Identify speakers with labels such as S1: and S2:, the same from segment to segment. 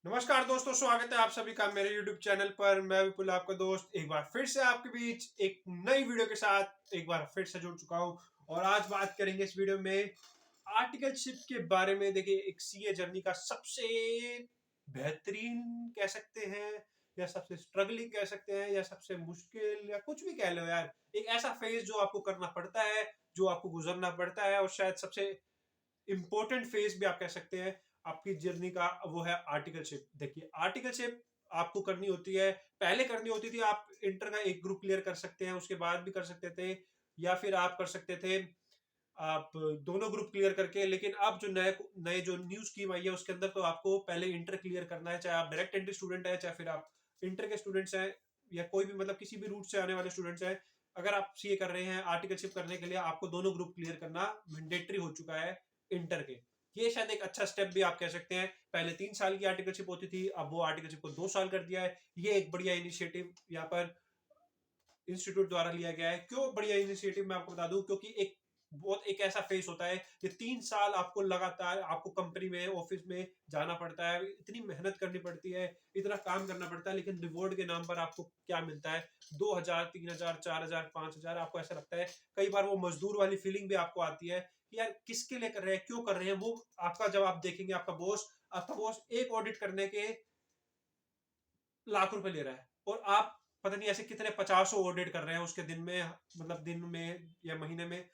S1: नमस्कार दोस्तों, स्वागत है आप सभी का मेरे YouTube चैनल पर। मैं विपुल आपका दोस्त एक बार फिर से आपके बीच एक नई वीडियो के साथ एक बार फिर से जुड़ चुका हूं। और आज बात करेंगे इस वीडियो में आर्टिकलशिप के बारे में। देखिए, एक सीए जर्नी का सबसे बेहतरीन कह सकते हैं, या सबसे स्ट्रगलिंग कह सकते हैं, या सबसे मुश्किल, या कुछ भी कह लो यार। एक ऐसा फेज जो आपको करना पड़ता है, जो आपको गुजरना पड़ता है, और शायद सबसे इंपॉर्टेंट फेज भी आप कह सकते हैं आपकी जर्नी का, वो है आर्टिकलशिप। देखिए, आर्टिकलशिप आपको करनी होती है, पहले करनी होती थी। आप इंटर का एक ग्रुप क्लियर कर सकते हैं, उसके बाद भी कर सकते थे, या फिर आप कर सकते थे आप दोनों ग्रुप क्लियर करके। लेकिन अब जो नए नए जो न्यू स्कीम आई है उसके अंदर तो आपको पहले इंटर क्लियर करना है, चाहे आप डायरेक्ट एंट्री स्टूडेंट है, चाहे फिर आप इंटर के स्टूडेंट्स हैं, या कोई भी मतलब किसी भी रूट से आने वाले स्टूडेंट्स हैं। अगर आप सीए कर रहे हैं, आर्टिकलशिप करने के लिए आपको दोनों ग्रुप क्लियर करना मैंडेटरी हो चुका है इंटर के। ये शायद एक अच्छा स्टेप भी आप कह सकते हैं। पहले 3 साल की आर्टिकलशिप होती थी, अब वो आर्टिकलशिप को 2 साल कर दिया है। ये एक बढ़िया इनिशिएटिव यहाँ पर इंस्टीट्यूट द्वारा लिया गया है। क्यों बढ़िया इनिशिएटिव, मैं आपको बता दूं, क्योंकि एक ऐसा फेस होता है कि 3 साल आपको लगातार आपको कंपनी में ऑफिस में जाना पड़ता है, इतनी मेहनत करनी पड़ती है, इतना काम करना पड़ता है, लेकिन रिवॉर्ड के नाम पर आपको क्या मिलता है? 2,000, 3,000, 4,000, 5,000। आपको ऐसा लगता है, कई बार वो मजदूर वाली फीलिंग भी आपको आती है कि यार किसके लिए कर रहे हैं, क्यों कर रहे हैं। वो आपका, जब आप देखेंगे आपका बॉस एक ऑडिट करने के लाख रुपए ले रहा है, और आप पता नहीं ऐसे कितने 50 ऑडिट कर रहे हैं उसके दिन में, मतलब दिन में या महीने में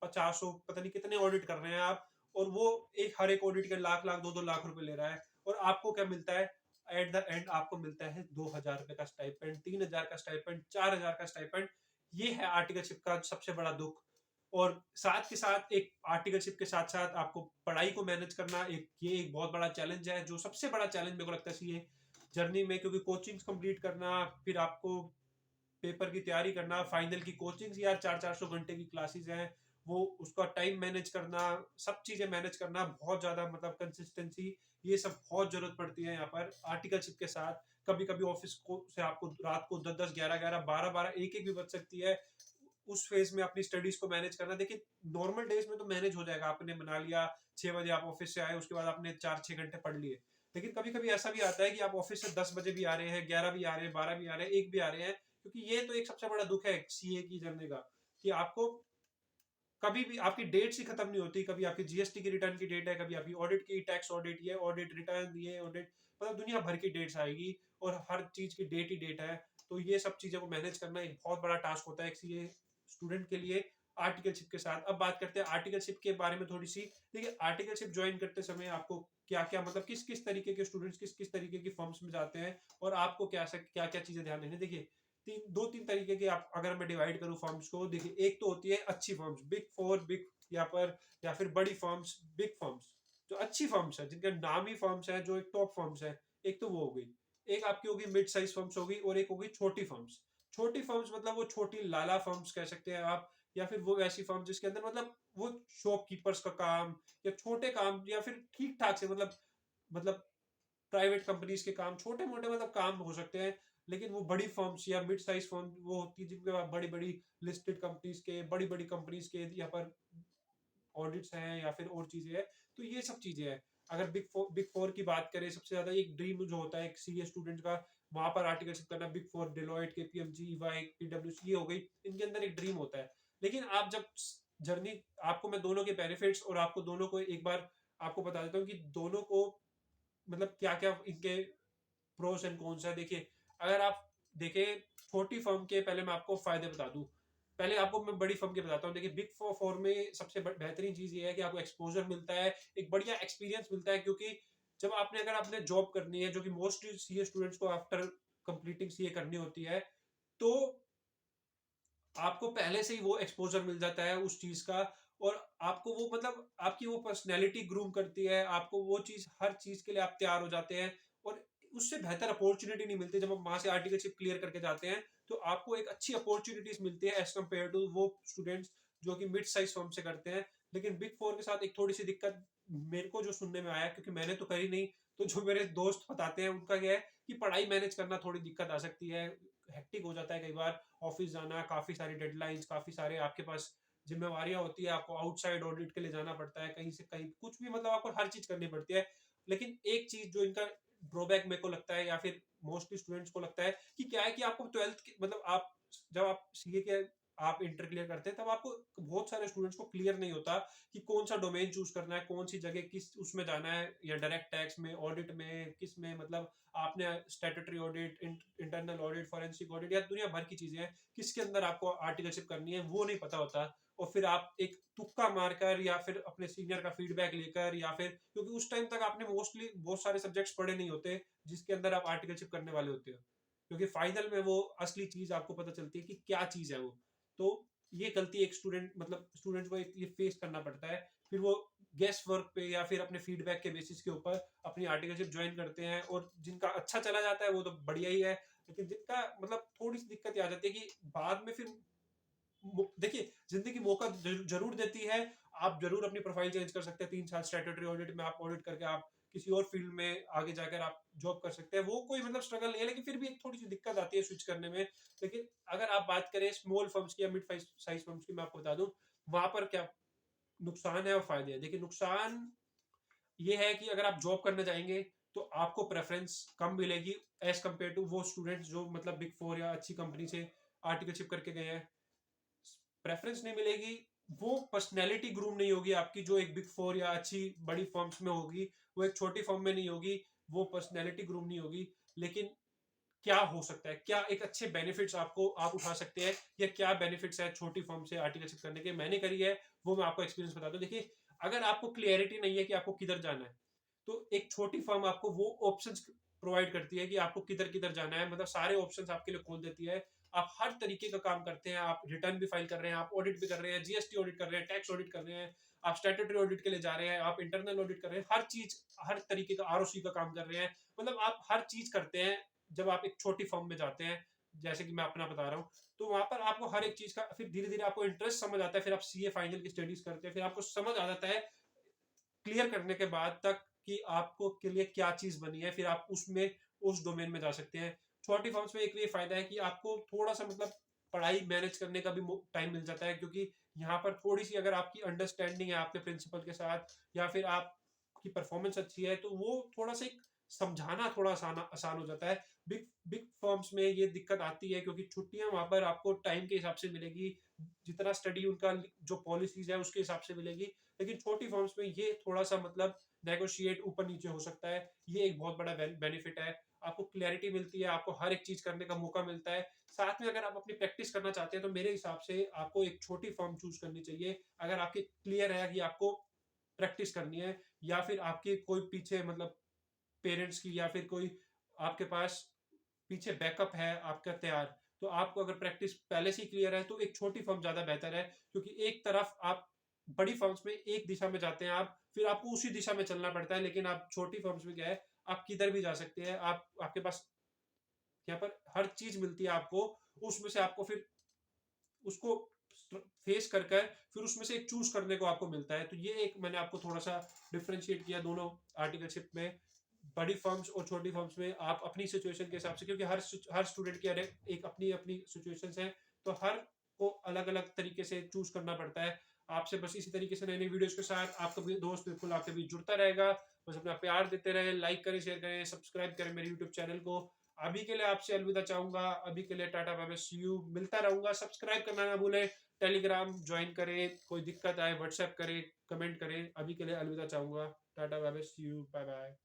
S1: 50 पता नहीं कितने ऑडिट कर रहे हैं आप। और वो एक हर एक ऑडिट के लाख लाख 2-2 लाख रुपए ले रहा है, और आपको क्या मिलता है? एट द एंड आपको मिलता है 2,000 रुपए का स्टाइपेंड, 3,000 का स्टाइपेंड, 4,000 का स्टाइपेंड। ये है आर्टिकलशिप का सबसे बड़ा दुख। और साथ के साथ एक आर्टिकलशिप के साथ साथ आपको पढ़ाई को मैनेज करना, ये एक बहुत बड़ा चैलेंज है, जो सबसे बड़ा चैलेंज मेरे को लगता है ये जर्नी में। क्योंकि कोचिंग्स कंप्लीट करना, फिर आपको पेपर की तैयारी करना, फाइनल की कोचिंग्स यार 400-400 घंटे की क्लासेस हैं, वो उसका टाइम मैनेज करना, सब चीजें मैनेज करना, बहुत ज्यादा मतलब कंसिस्टेंसी, ये सब बहुत जरूरत पड़ती है यहाँ पर आर्टिकलशिप के साथ। कभी कभी ऑफिस को से आपको रात को 10-10, 11-11, 12-12, एक भी बज सकती है। उस फेज में अपनी स्टडीज को मैनेज करना, देखिए नॉर्मल डेज में तो मैनेज हो जाएगा, आपने बना लिया, 6 बजे आप ऑफिस से आए, उसके बाद आपने 4-6 घंटे पढ़ लिए। लेकिन कभी कभी ऐसा भी आता है कि आप ऑफिस से 10 बजे भी आ रहे हैं, 11 भी आ रहे हैं, 12 भी आ रहे हैं, एक भी आ रहे हैं। क्योंकि ये तो एक सबसे बड़ा दुख है सीए की जर्नी का, कि आपको कभी भी आपकी डेट्स ही खत्म नहीं होती। कभी आपकी जीएसटी की रिटर्न की डेट है, कभी आपकी ऑडिट की, टैक्स ऑडिट, ये ऑडिट रिटर्न, ये ऑडिट, मतलब दुनिया भर की डेट्स आएगी, और हर चीज की डेट ही डेट है। तो ये सब चीजों को मैनेज करना एक बहुत बड़ा टास्क होता है एक सीए स्टूडेंट के लिए आर्टिकलशिप के साथ। अब बात करते हैं आर्टिकलशिप के बारे में थोड़ी सी। देखिए, आर्टिकलशिप ज्वाइन करते समय आपको क्या क्या, मतलब किस किस तरीके के स्टूडेंट्स किस किस तरीके की फर्म्स में जाते हैं, और आपको क्या क्या क्या चीजें ध्यान देनी। देखिए, 2-3 तरीके के, आप अगर मैं डिवाइड करूं फर्म्स को, देखिए एक तो होती है अच्छी फर्म्स, बिग फोर, बिग यहाँ पर, या फिर बड़ी फर्म्स, बिग फर्म्स, जो अच्छी फर्म्स है, जिनका नाम ही फर्म्स है, जो एक टॉप फर्म्स है। एक तो वो हो गई, एक आपकी होगी मिड साइज फर्म्स होगी, और एक होगी छोटी फर्म्स। छोटी फर्म्स मतलब वो छोटी लाला फर्म्स कह सकते हैं आप, या फिर वो ऐसी फर्म जिसके अंदर मतलब वो शॉपकीपर्स का काम, या छोटे काम, या फिर ठीक ठाक से मतलब प्राइवेट कंपनीज के काम, छोटे मोटे मतलब काम हो सकते हैं। लेकिन वो बड़ी फर्म्स या मिड साइज फर्म वो होती है जिनके पास बड़ी बड़ी लिस्टेड कंपनीज के, बड़ी बड़ी कंपनीज के यहाँ पर ऑडिट्स हैं, या फिर और चीजें हैं। तो ये सब चीजें हैं। अगर बिग फोर की बात करें, सबसे ज्यादा एक ड्रीम जो होता है एक सीए स्टूडेंट का, वहां पर आर्टिकलशिप करना, big four, Deloitte, KPMG, EY, पीडब्ल्यूसी, ये हो गई, इनके अंदर एक ड्रीम होता है। लेकिन आप जब जर्नी, आपको मैं दोनों के बेनिफिट्स और आपको दोनों को एक बार आपको बता देता हूँ कि दोनों को मतलब क्या क्या इनके प्रोस एंड कॉन्स है। देखिए, अगर आप देखें छोटी फर्म के, पहले मैं आपको फायदे बता दूं, पहले आपको मैं बड़ी फर्म के बताता हूँ। देखिए, बिग फोर में सबसे बेहतरीन चीज ये है कि आपको एक्सपोजर मिलता है, एक बढ़िया एक्सपीरियंस मिलता है। क्योंकि जब आपने अगर आपने जॉब करनी है, जो कि मोस्टली सीए स्टूडेंट्स को आफ्टर कंप्लीटिंग सीए करनी होती है, तो आपको पहले से ही वो एक्सपोजर मिल जाता है उस चीज का। और आपको वो मतलब आपकी वो पर्सनैलिटी ग्रूम करती है, आपको वो चीज, हर चीज के लिए आप तैयार हो जाते हैं। और उससे बेहतर अपॉर्चुनिटी नहीं मिलती। जब आप वहां से आर्टिकलशिप क्लियर करके जाते हैं, तो आपको एक अच्छी अपॉर्चुनिटीज मिलती है एज कम्पेयर टू वो स्टूडेंट्स जो कि मिड साइज फर्म से करते हैं। लेकिन बिग फोर के साथ एक थोड़ी सी दिक्कत मेरे को जो सुनने में आया, क्योंकि मैंने तो करी नहीं, तो जो मेरे दोस्त बताते हैं उनका क्या है कि पढ़ाई मैनेज करना थोड़ी दिक्कत आ सकती है, हेक्टिक हो जाता है कई बार। ऑफिस जाना, काफी सारी डेडलाइंस, काफी सारे आपके पास जिम्मेवारियां होती है, आपको आउटसाइड ऑडिट के लिए जाना पड़ता है, कहीं से कहीं कुछ भी, मतलब आपको हर चीज करनी पड़ती है। लेकिन एक चीज जो इनका ड्रॉबैक मेरे को लगता है, या फिर मोस्टली स्टूडेंट्स को लगता है कि क्या है कि आपको 12th की मतलब आप जब आप सीए के आप इंटर क्लियर करते हैं, तब आपको बहुत सारे स्टूडेंट्स को क्लियर नहीं होता कि कौन सा डोमेन चूज करना है, कौन सी जगह किस उसमें जाना है, या डायरेक्ट टैक्स में, ऑडिट में, किस में, मतलब आपने statutory audit, internal audit, forensic audit, या दुनिया भर की चीजें हैं, किसके अंदर आपको आर्टिकलशिप करनी है वो नहीं पता होता। और फिर आप एक तुक्का मारकर, या फिर अपने सीनियर का फीडबैक लेकर, या फिर क्योंकि उस टाइम तक आपने मोस्टली बहुत सारे सब्जेक्ट्स पढ़े नहीं होते जिसके अंदर आप आर्टिकलशिप करने वाले होते हो, क्योंकि फाइनल में वो असली चीज आपको पता चलती है कि क्या चीज है वो। तो ये गलती एक स्टूडेंट मतलब स्टूडेंट को एक ये फेस करना पड़ता है। फिर वो गेस्ट वर्क पे या फिर अपने फीडबैक के बेसिस के ऊपर अपनी आर्टिकलशिप ज्वाइन करते हैं, और जिनका अच्छा चला जाता है वो तो बढ़िया ही है, लेकिन जिनका मतलब थोड़ी सी दिक्कत ये आ जाती है कि बाद में फिर देखिए जिंदगी मौका जरूर देती है। आप जरूर अपनी प्रोफाइल चेंज कर सकते हैं, 3 साल स्टैट्यूटरी ऑडिट में आप ऑडिट करके आप किसी और फील्ड में आगे जाकर आप जॉब कर सकते हैं, वो कोई मतलब स्ट्रगल नहीं है, लेकिन फिर भी एक थोड़ी सी दिक्कत आती है स्विच करने में। लेकिन अगर आप बात करें स्मॉल फर्म्स की या मिड साइज फर्म्स की, मैं आपको बता दूं वहां पर क्या नुकसान है और फायदे हैं। देखिए नुकसान ये है कि अगर आप जॉब करने जाएंगे तो आपको प्रेफरेंस कम मिलेगी एज कम्पेयर टू वो स्टूडेंट्स जो मतलब बिग फोर या अच्छी कंपनी से आर्टिकलशिप करके गए हैं। प्रेफरेंस नहीं मिलेगी, वो पर्सनैलिटी ग्रूम नहीं होगी आपकी जो एक बिग फोर या अच्छी बड़ी फर्म्स में होगी, वो एक छोटी फर्म में नहीं होगी, वो पर्सनैलिटी ग्रूम नहीं होगी। लेकिन क्या हो सकता है, क्या एक अच्छे बेनिफिट्स आपको आप उठा सकते हैं, या क्या बेनिफिट्स है छोटी फर्म से आर्टिकलशिप करने के, मैंने करी है वो मैं आपको एक्सपीरियंस बता दूं। देखिए अगर आपको क्लियरिटी नहीं है कि आपको किधर जाना है, तो एक छोटी फर्म आपको वो ऑप्शंस प्रोवाइड करती है कि आपको किधर किधर जाना है, मतलब सारे ऑप्शंस आपके लिए खोल देती है। आप हर तरीके का काम करते हैं, आप रिटर्न भी फाइल कर रहे हैं, आप ऑडिट भी कर रहे हैं, जीएसटी ऑडिट कर रहे हैं, टैक्स ऑडिट कर रहे हैं, आप स्टैट्यूटरी ऑडिट के लिए जा रहे हैं, आप इंटरनल ऑडिट कर रहे हैं, हर चीज हर तरीके का आरओसी का काम कर रहे हैं, मतलब आप हर चीज करते हैं। जब आप एक छोटी फर्म में जाते हैं, जैसे कि मैं अपना बता रहा हूँ, तो वहां पर आपको हर एक चीज का फिर धीरे धीरे आपको इंटरेस्ट समझ आता है, फिर आप सीए फाइनल की स्टडीज करते हैं, फिर आपको समझ आ जाता है क्लियर करने के बाद तक कि आपको के लिए क्या चीज बनी है, फिर आप उसमें उस डोमेन में जा सकते हैं। छोटी फर्म्स में एक ये फायदा है कि आपको थोड़ा सा मतलब पढ़ाई मैनेज करने का भी टाइम मिल जाता है, क्योंकि यहाँ पर थोड़ी सी अगर आपकी अंडरस्टैंडिंग है आपके प्रिंसिपल के साथ, या फिर आपकी परफॉर्मेंस अच्छी है, तो वो थोड़ा सा एक समझाना थोड़ा आसान आसान हो जाता है। बिग बिग फर्म्स में ये दिक्कत आती है क्योंकि छुट्टियां वहां पर आपको टाइम के हिसाब से मिलेगी, जितना स्टडी उनका जो पॉलिसीज है उसके हिसाब से मिलेगी। लेकिन छोटी फर्म्स में ये थोड़ा सा मतलब नेगोशिएट ऊपर नीचे हो सकता है, ये एक बहुत बड़ा बेनिफिट है। आपको क्लैरिटी मिलती है, आपको हर एक चीज करने का मौका मिलता है। साथ में अगर आप अपनी प्रैक्टिस करना चाहते हैं तो मेरे हिसाब से आपको एक छोटी फर्म चूज करनी चाहिए, अगर आपके क्लियर है कि आपको प्रैक्टिस करनी है, या फिर आपके कोई पीछे मतलब पेरेंट्स की, या फिर कोई आपके पास पीछे बैकअप है आपका तैयार, तो आपको अगर प्रैक्टिस पहले से ही क्लियर है तो एक छोटी फर्म ज्यादा बेहतर है। क्योंकि एक तरफ आप बड़ी फर्म्स में एक दिशा में जाते हैं आप, फिर आपको उसी दिशा में चलना पड़ता है, लेकिन आप छोटी फर्म्स में क्या है, आप किधर भी जा सकते हैं, आप आपके पास यहाँ पर हर चीज मिलती है आपको, उसमें से आपको फिर उसको फेस कर कर फिर उसमें से एक चूज करने को आपको मिलता है। तो ये एक मैंने आपको थोड़ा सा डिफ्रेंशिएट किया दोनों आर्टिकलशिप में, बड़ी फर्म्स और छोटी फर्म्स में। आप अपनी सिचुएशन के हिसाब से, क्योंकि हर स्टूडेंट की एक अपनी अपनी सिचुएशंस हैं, तो हर को अलग अलग तरीके से चूज करना पड़ता है। आपसे बस इसी तरीके से नई नई वीडियोस के साथ आपका भी दोस्त बिल्कुल आपके बीच जुड़ता रहेगा। बस अपना प्यार देते रहे, लाइक करें, शेयर करें, सब्सक्राइब करें मेरे यूट्यूब चैनल को। अभी के लिए आपसे अलविदा चाहूंगा, अभी के लिए tata bye bye, see you, मिलता रहूंगा। सब्सक्राइब करना ना भूलें, टेलीग्राम ज्वाइन करें, कोई दिक्कत आए व्हाट्सएप करें, कमेंट करें। अभी के लिए अलविदा चाहूंगा, tata bye bye, see you, bye bye.